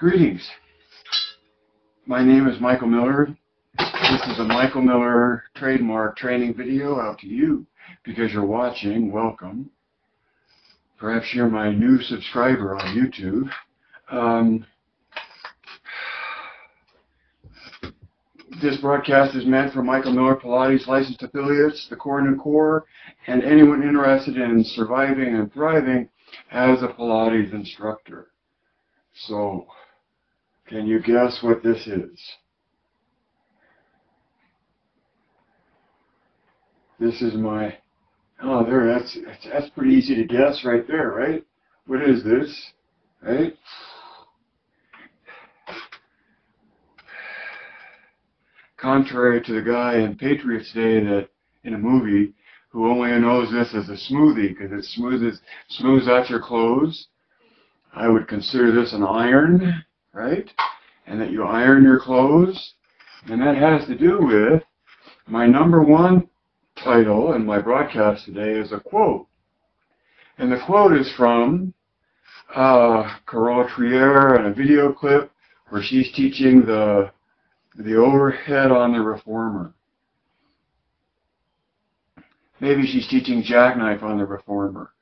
Greetings. My name is Michael Miller. This is a Michael Miller trademark training video out to you because you're watching. Welcome. Perhaps you're my new subscriber on YouTube. This broadcast is meant for Michael Miller Pilates licensed affiliates, the core and core, and anyone interested in surviving and thriving as a Pilates instructor. So, can you guess what this is? This is my, that's pretty easy to guess right there, right? What is this, right? Contrary to the guy in Patriots Day that in a movie who only knows this as a smoothie because it smooths out your clothes, I would consider this an iron, right? And that you iron your clothes. And that has to do with my number one title in my broadcast today is a quote. And the quote is from Carole Trier in a video clip where she's teaching the overhead on the reformer. Maybe she's teaching jackknife on the reformer.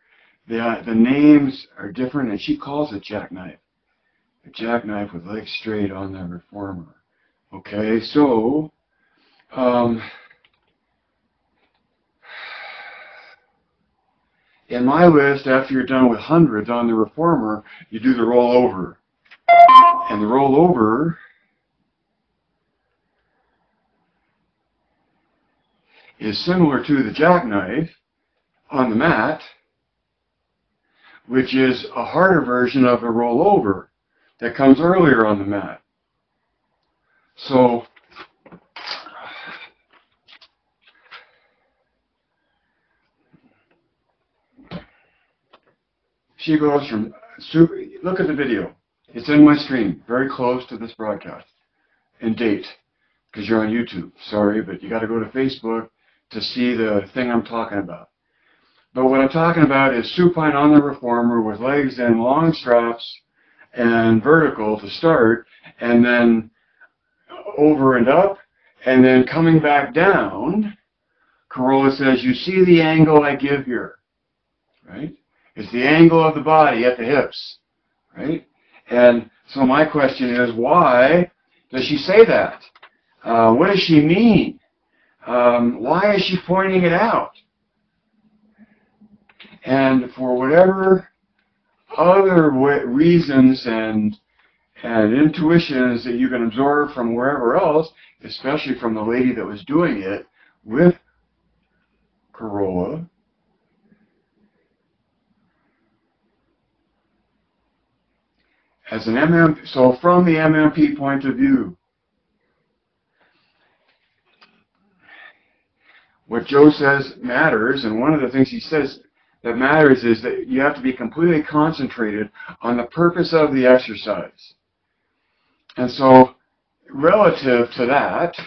The names are different, and she calls it jackknife. A jackknife with legs straight on the reformer. Okay, so in my list, after you're done with hundreds on the reformer, you do the rollover. And the rollover is similar to the jackknife on the mat, which is a harder version of a rollover that comes earlier on the mat. So, she goes from, look at the video. It's in my stream, very close to this broadcast, in date, because you're on YouTube. Sorry, but you got to go to Facebook to see the thing I'm talking about. But what I'm talking about is supine on the reformer with legs in long straps and vertical to start, and then over and up, and then coming back down. Carole says, you see the angle I give here, right? It's the angle of the body at the hips, right? And so my question is, why does she say that? What does she mean? Why is she pointing it out? And for whatever other reasons and intuitions that you can absorb from wherever else, especially from the lady that was doing it with Carole, as an MM, so from the MMP point of view, what Joe says matters, and one of the things he says that matters is that you have to be completely concentrated on the purpose of the exercise. And so, relative to that,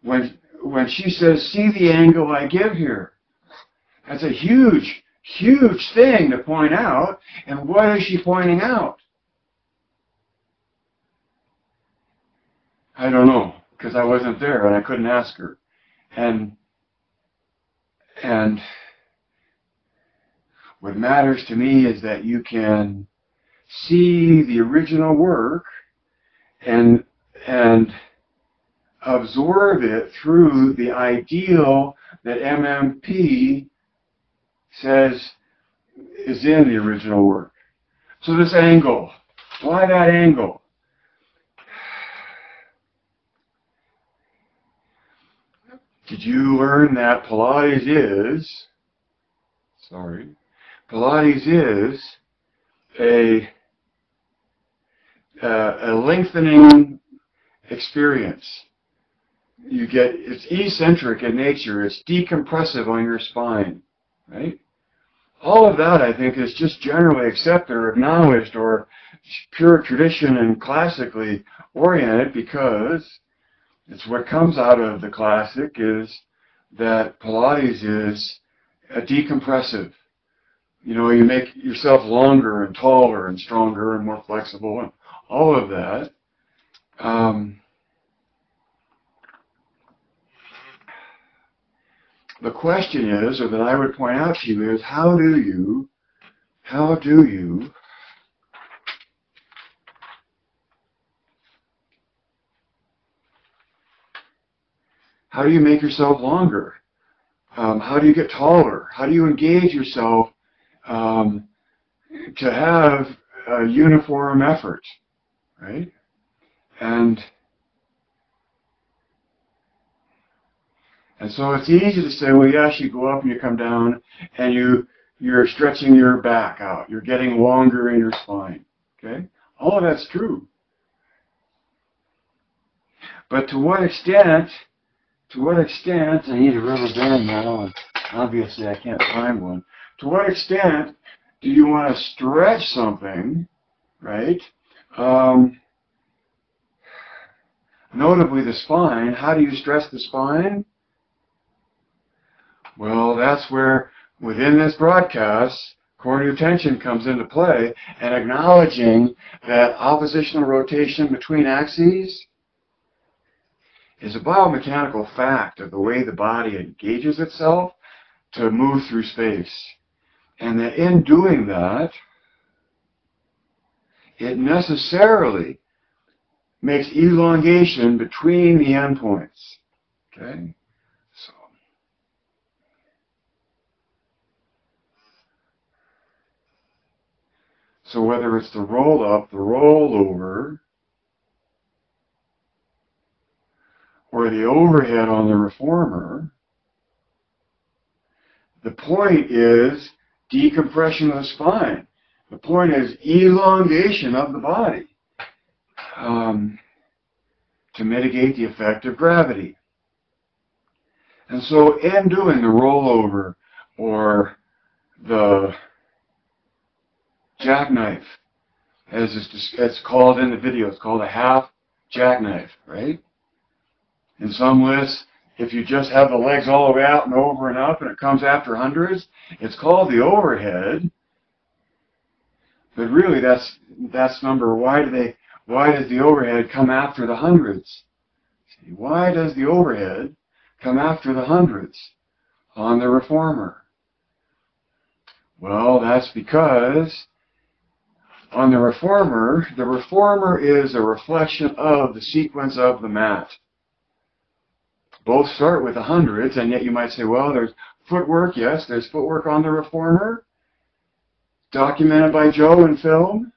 when she says, see the angle I give here, that's a huge, huge thing to point out. And what is she pointing out? I don't know, because I wasn't there and I couldn't ask her. And what matters to me is that you can see the original work and absorb it through the ideal that MMP says is in the original work. So this angle, why that angle? Did you learn that Pilates is a lengthening experience? It's eccentric in nature, it's decompressive on your spine, right? All of that, I think, is just generally accepted or acknowledged or pure tradition and classically oriented because it's what comes out of the classic is that Pilates is a decompressive. You know, you make yourself longer and taller and stronger and more flexible and all of that. The question is, or that I would point out to you is, how do you make yourself longer? How do you get taller? How do you engage yourself to have a uniform effort, right? And so it's easy to say, well, yes, you go up and you come down, and you're stretching your back out. You're getting longer in your spine, okay? All of that's true. But to what extent, I need a rubber band now, and obviously I can't find one. To what extent do you want to stretch something, right? Notably the spine. How do you stress the spine? Well, that's where, within this broadcast, core tension comes into play, and acknowledging that oppositional rotation between axes is a biomechanical fact of the way the body engages itself to move through space. And that in doing that, it necessarily makes elongation between the endpoints. Okay? So whether it's the roll up, the roll over, or the overhead on the reformer, the point is decompression of the spine. The point is elongation of the body to mitigate the effect of gravity. And so in doing the rollover or the jackknife, as it's called in the video, it's called a half jackknife, right? In some lists, if you just have the legs all the way out and over and up and it comes after hundreds, it's called the overhead. But really that's number, why does the overhead come after the hundreds? See, why does the overhead come after the hundreds on the reformer? Well, that's because on the reformer is a reflection of the sequence of the mat. Both start with the hundreds, and yet you might say, well, there's footwork. Yes, there's footwork on the reformer, documented by Joe in film,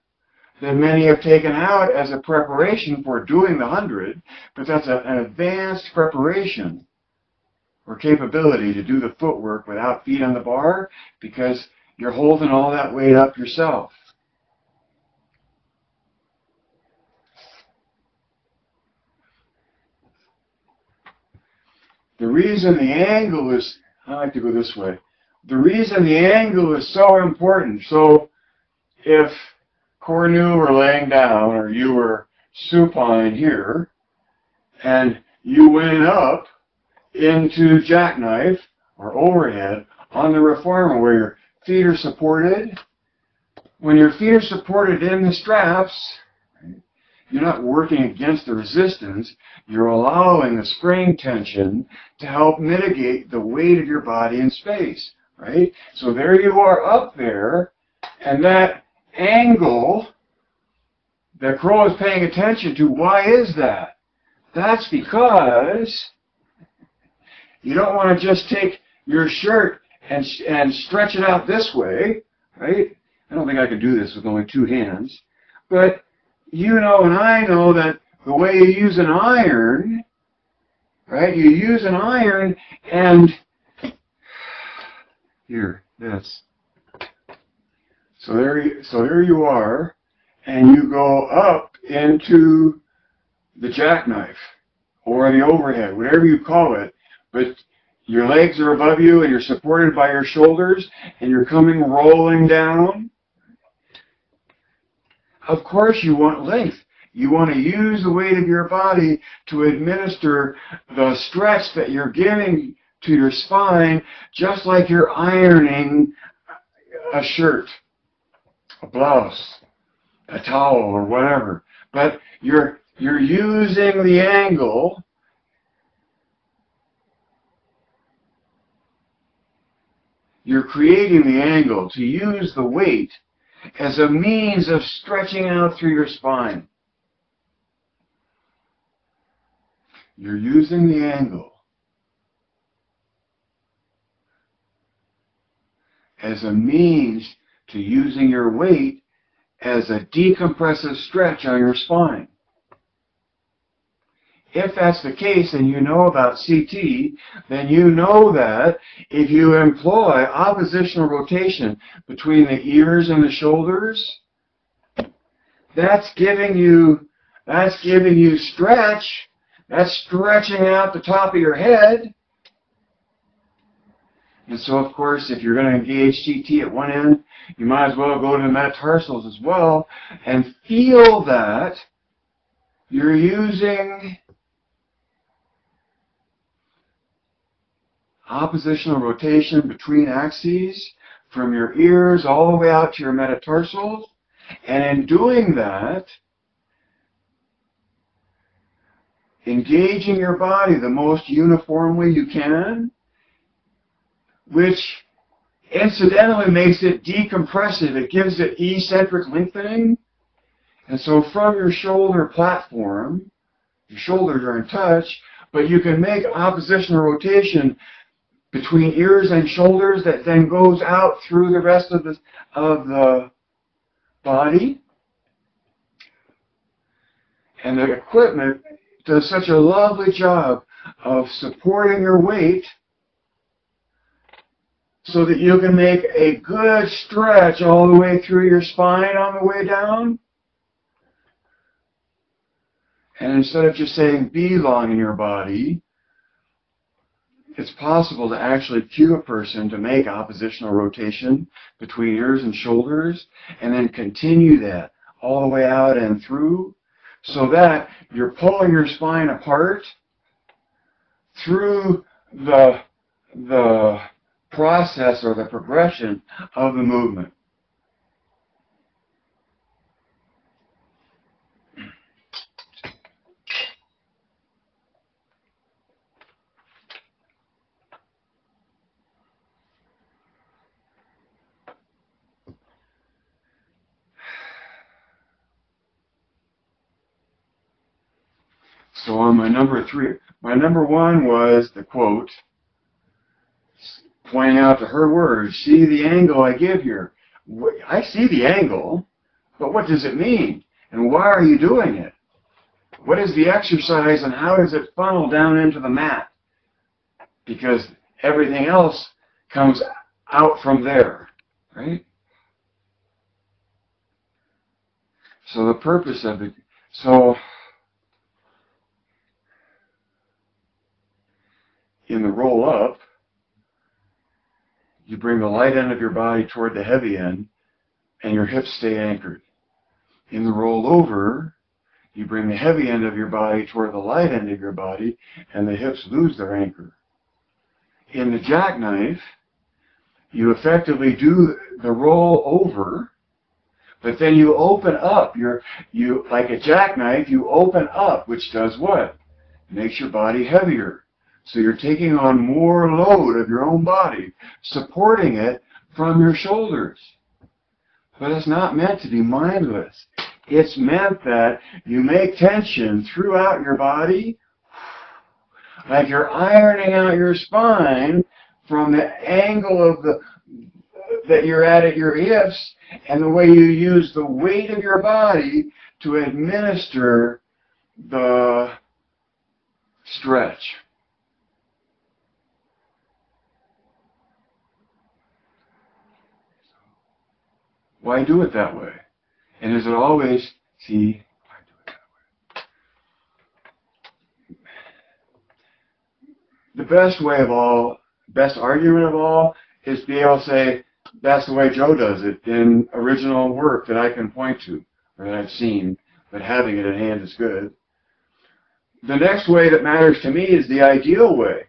that many have taken out as a preparation for doing the 100, but that's an advanced preparation or capability to do the footwork without feet on the bar, because you're holding all that weight up yourself. The reason the angle is, I like to go this way, the reason the angle is so important, so if Cornu were laying down or you were supine here and you went up into jackknife or overhead on the reformer where your feet are supported, when your feet are supported in the straps, you're not working against the resistance, you're allowing the spring tension to help mitigate the weight of your body in space, right? So there you are up there, and that angle that Crow is paying attention to, why is that? That's because you don't want to just take your shirt and stretch it out this way, right? I don't think I could do this with only two hands, but you know and I know that the way you use an iron, right? You use an iron and here, this. So there you are, and you go up into the jackknife or the overhead, whatever you call it, but your legs are above you and you're supported by your shoulders and you're coming rolling down. Of course you want length. You want to use the weight of your body to administer the stretch that you're giving to your spine, just like you're ironing a shirt, a blouse, a towel, or whatever. But you're using the angle You're creating the angle to use the weight as a means of stretching out through your spine. You're using the angle as a means to using your weight as a decompressive stretch on your spine. If that's the case and you know about CT, then you know that if you employ oppositional rotation between the ears and the shoulders, that's giving you stretch. That's stretching out the top of your head. And so, of course, if you're going to engage CT at one end, you might as well go to the metatarsals as well and feel that you're using oppositional rotation between axes from your ears all the way out to your metatarsals. And in doing that, engaging your body the most uniformly you can, which incidentally makes it decompressive. It gives it eccentric lengthening. And so from your shoulder platform, your shoulders are in touch, but you can make oppositional rotation between ears and shoulders that then goes out through the rest of the body. And the equipment does such a lovely job of supporting your weight so that you can make a good stretch all the way through your spine on the way down. And instead of just saying belong in your body, it's possible to actually cue a person to make oppositional rotation between ears and shoulders and then continue that all the way out and through so that you're pulling your spine apart through the process or the progression of the movement. So on my number one was the quote, pointing out to her words, see the angle I give here. I see the angle, but what does it mean? And why are you doing it? What is the exercise and how does it funnel down into the mat? Because everything else comes out from there, right? So the purpose of it, in the roll up, you bring the light end of your body toward the heavy end and your hips stay anchored. In the roll over, you bring the heavy end of your body toward the light end of your body and the hips lose their anchor. In the jackknife, you effectively do the roll over, but then you open up. Like a jackknife, you open up, which does what? Makes your body heavier. So you're taking on more load of your own body, supporting it from your shoulders. But it's not meant to be mindless. It's meant that you make tension throughout your body, like you're ironing out your spine from the angle of that you're at your hips, and the way you use the weight of your body to administer the stretch. Why do it that way? And is it always, see, why do it that way? The best argument of all is to be able to say, that's the way Joe does it in original work that I can point to, or that I've seen, but having it at hand is good. The next way that matters to me is the ideal way,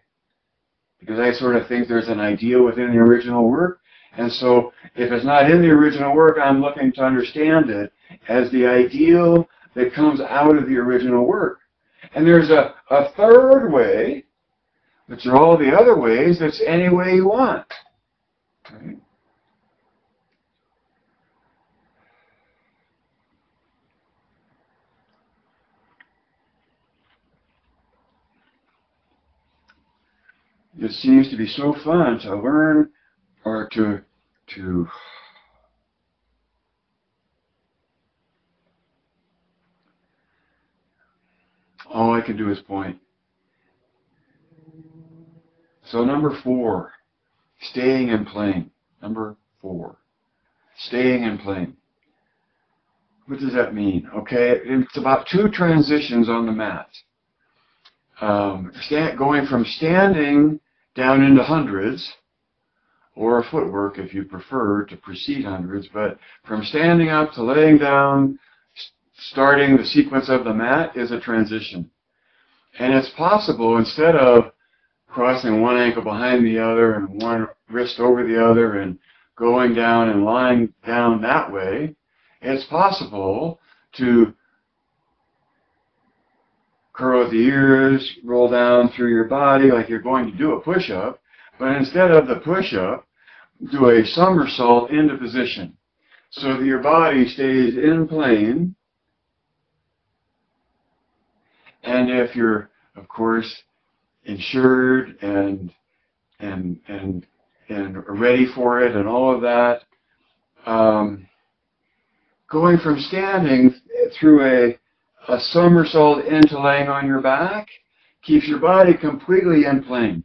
because I sort of think there's an ideal within the original work, And so if it's not in the original work, I'm looking to understand it as the ideal that comes out of the original work. And there's a third way, which are all the other ways, that's any way you want. Okay? It seems to be so fun to learn or to all I can do is point. So number 4, staying in plane. Number 4, staying in plane. What does that mean? Okay, it's about 2 transitions on the mat. Going from standing down into hundreds, or footwork if you prefer to precede hundreds, but from standing up to laying down, starting the sequence of the mat is a transition. And it's possible, instead of crossing one ankle behind the other and one wrist over the other and going down and lying down that way, it's possible to curl the ears, roll down through your body like you're going to do a push-up, but instead of the push-up, do a somersault into position so that your body stays in plane. And if you're, of course, insured and ready for it and all of that, going from standing through a somersault into laying on your back keeps your body completely in plane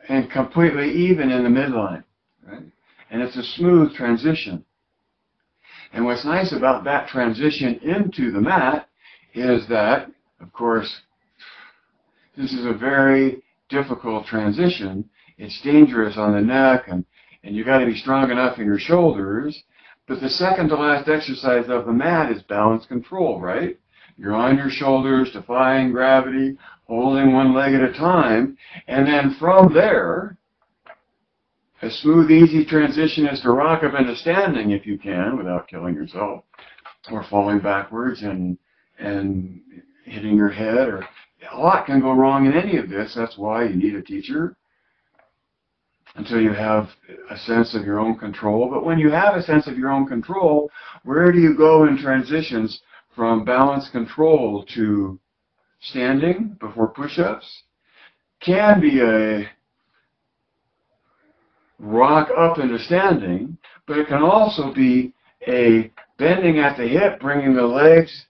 and completely even in the midline, right? And it's a smooth transition. And what's nice about that transition into the mat is that, of course, this is a very difficult transition. It's dangerous on the neck, and you've got to be strong enough in your shoulders. But the second to last exercise of the mat is balance control, right? You're on your shoulders, defying gravity, holding one leg at a time, and then from there, a smooth, easy transition is to rock up into standing if you can, without killing yourself, or falling backwards and hitting your head, or a lot can go wrong in any of this. That's why you need a teacher until you have a sense of your own control. But when you have a sense of your own control, where do you go in transitions from balance control to standing before push-ups? Can be a rock up into standing, but it can also be a bending at the hip, bringing the legs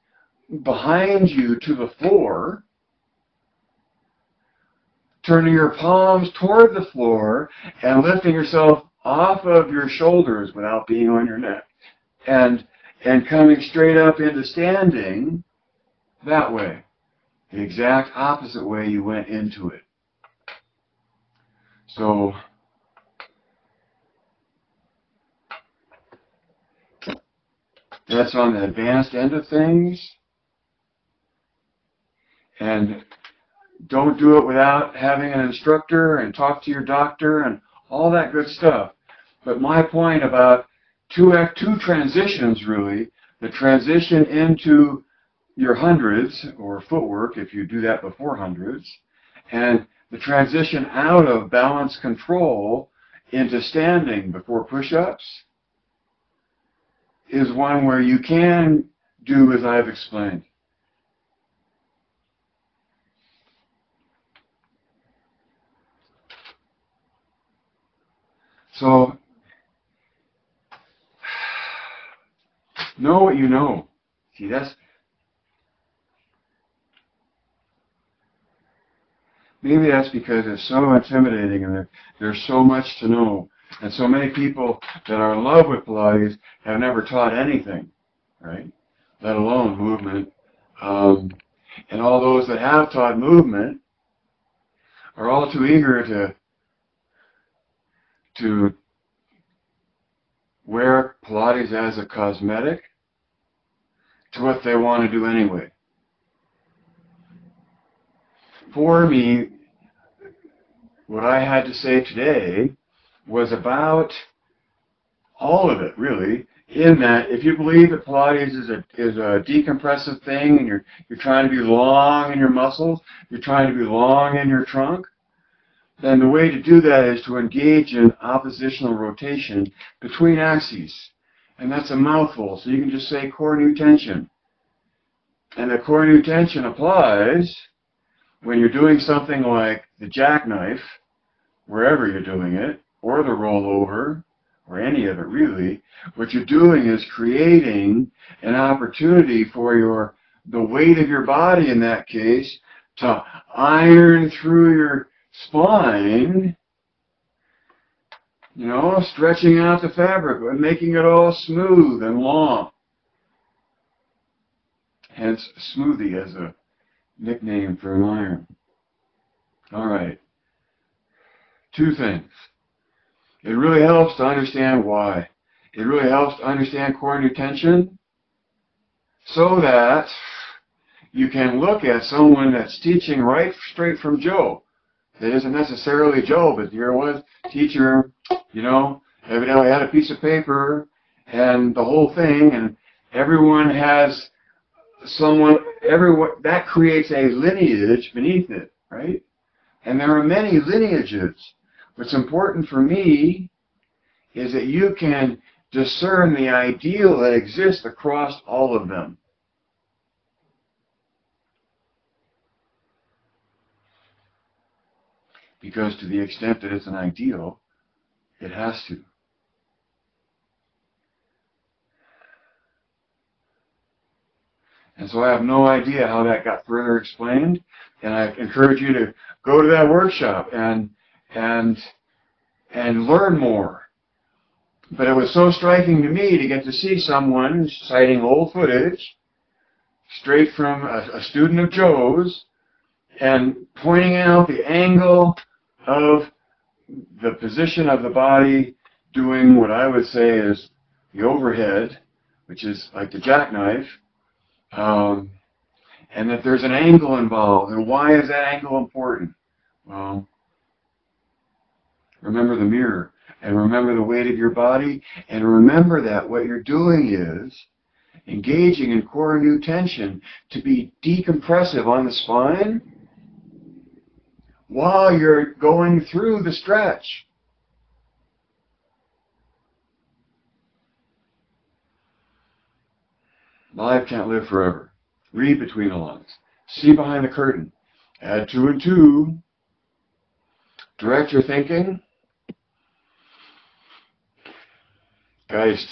behind you to the floor, turning your palms toward the floor and lifting yourself off of your shoulders without being on your neck, and coming straight up into standing that way, the exact opposite way you went into it. So that's on the advanced end of things. And don't do it without having an instructor, and talk to your doctor and all that good stuff. But my point about two transitions, really, the transition into your hundreds, or footwork if you do that before hundreds, and the transition out of balance control into standing before push-ups, is one where you can do as I've explained. So, know what you know. See, maybe that's because it's so intimidating and there's so much to know. And so many people that are in love with Pilates have never taught anything, right? Let alone movement. And all those that have taught movement are all too eager to wear Pilates as a cosmetic to what they want to do anyway. For me, what I had to say today was about all of it, really, in that if you believe that Pilates is a decompressive thing and you're trying to be long in your muscles, you're trying to be long in your trunk, then the way to do that is to engage in oppositional rotation between axes. And that's a mouthful, so you can just say core new tension. And the core new tension applies when you're doing something like the jackknife, wherever you're doing it, or the rollover, or any of it really. What you're doing is creating an opportunity for the weight of your body in that case to iron through your spine, you know, stretching out the fabric and making it all smooth and long. Hence, smoothie as a nickname for an iron. All right. Two things. It really helps to understand why. It really helps to understand core new tension so that you can look at someone that's teaching right straight from Joe. That isn't necessarily Joe, but here was teacher, you know, evidently had a piece of paper and the whole thing, and everyone has someone, that creates a lineage beneath it, right? And there are many lineages. What's important for me is that you can discern the ideal that exists across all of them. Because to the extent that it's an ideal, it has to. And so I have no idea how that got further explained, and I encourage you to go to that workshop and learn more. But it was so striking to me to get to see someone citing old footage, straight from a student of Joe's, and pointing out the angle of the position of the body doing what I would say is the overhead, which is like the jackknife, and that there's an angle involved. And why is that angle important? Well, remember the mirror, and remember the weight of your body, and remember that what you're doing is engaging in core new tension to be decompressive on the spine while you're going through the stretch. Life can't live forever. Read between the lines. See behind the curtain. Add 2 and 2. Direct your thinking. Geist.